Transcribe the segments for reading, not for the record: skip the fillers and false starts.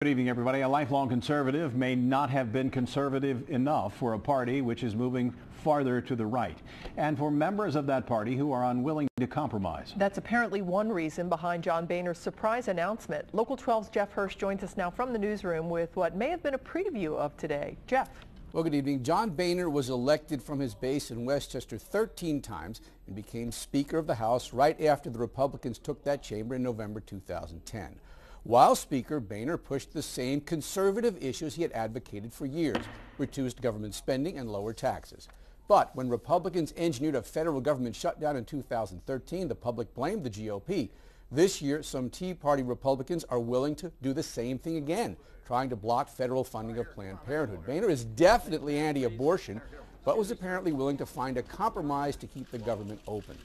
Good evening, everybody. A lifelong conservative may not have been conservative enough for a party which is moving farther to the right, and for members of that party who are unwilling to compromise. That's apparently one reason behind John Boehner's surprise announcement. Local 12's Jeff Hirsch joins us now from the newsroom with what may have been a preview of today. Jeff. Well, good evening. John Boehner was elected from his base in Westchester 13 times and became Speaker of the House right after the Republicans took that chamber in November 2010. While Speaker, Boehner pushed the same conservative issues he had advocated for years: reduced government spending and lower taxes. But when Republicans engineered a federal government shutdown in 2013, the public blamed the GOP. This year, some Tea Party Republicans are willing to do the same thing again, trying to block federal funding of Planned Parenthood. Boehner is definitely anti-abortion, but was apparently willing to find a compromise to keep the government open.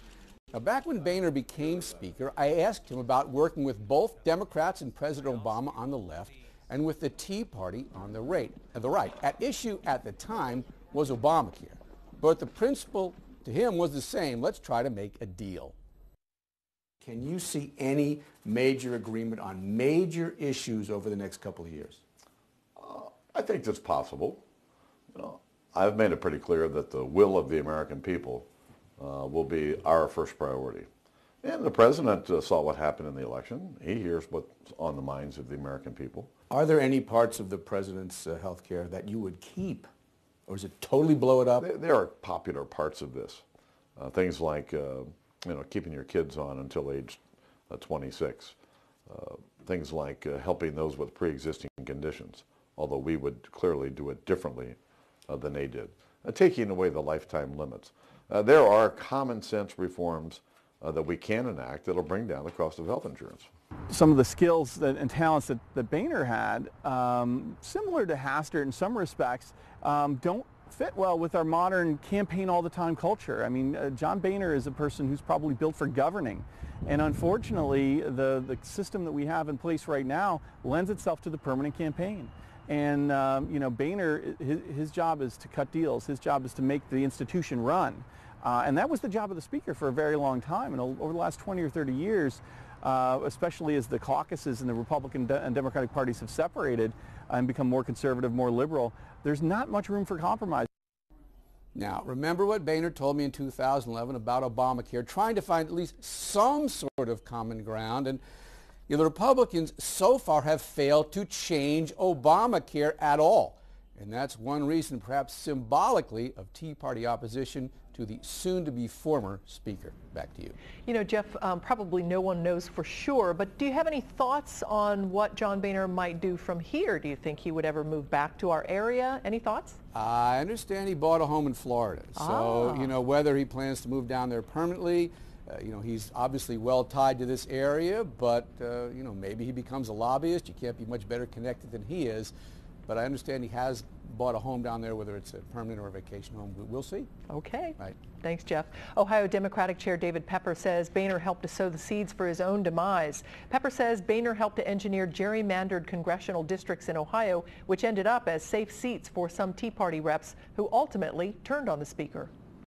Now, back when Boehner became Speaker, I asked him about working with both Democrats and President Obama on the left and with the Tea Party on the right. At issue at the time was Obamacare, but the principle to him was the same: let's try to make a deal. Can you see any major agreement on major issues over the next couple of years? I think that's possible. I've made it pretty clear that the will of the American people will be our first priority. And the president saw what happened in the election. He hears what's on the minds of the American people. Are there any parts of the president's health care that you would keep, or is it totally blow it up? There are popular parts of this. Things like keeping your kids on until age 26. Things like helping those with pre-existing conditions, although we would clearly do it differently than they did. Taking away the lifetime limits. There are common sense reforms that we can enact that will bring down the cost of health insurance. Some of the skills and talents that Boehner had, similar to Hastert in some respects, don't fit well with our modern campaign all the time culture. I mean, John Boehner is a person who's probably built for governing. And unfortunately, the system that we have in place right now lends itself to the permanent campaign. And, Boehner, his job is to cut deals. His job is to make the institution run. And that was the job of the Speaker for a very long time. And over the last 20 or 30 years, especially as the caucuses in the Republican and Democratic parties have separated and become more conservative, more liberal, there's not much room for compromise. Now, remember what Boehner told me in 2011 about Obamacare, trying to find at least some sort of common ground. And the Republicans so far have failed to change Obamacare at all. And that's one reason, perhaps symbolically, of Tea Party opposition to the soon-to-be former Speaker. Back to you. You know, Jeff, probably no one knows for sure, but do you have any thoughts on what John Boehner might do from here? Do you think he would ever move back to our area? Any thoughts? I understand he bought a home in Florida. So, whether he plans to move down there permanently, he's obviously well tied to this area, but, maybe he becomes a lobbyist. You can't be much better connected than he is. But I understand he has bought a home down there, whether it's a permanent or a vacation home. We'll see. Okay. Right. Thanks, Jeff. Ohio Democratic Chair David Pepper says Boehner helped to sow the seeds for his own demise. Pepper says Boehner helped to engineer gerrymandered congressional districts in Ohio, which ended up as safe seats for some Tea Party reps who ultimately turned on the Speaker.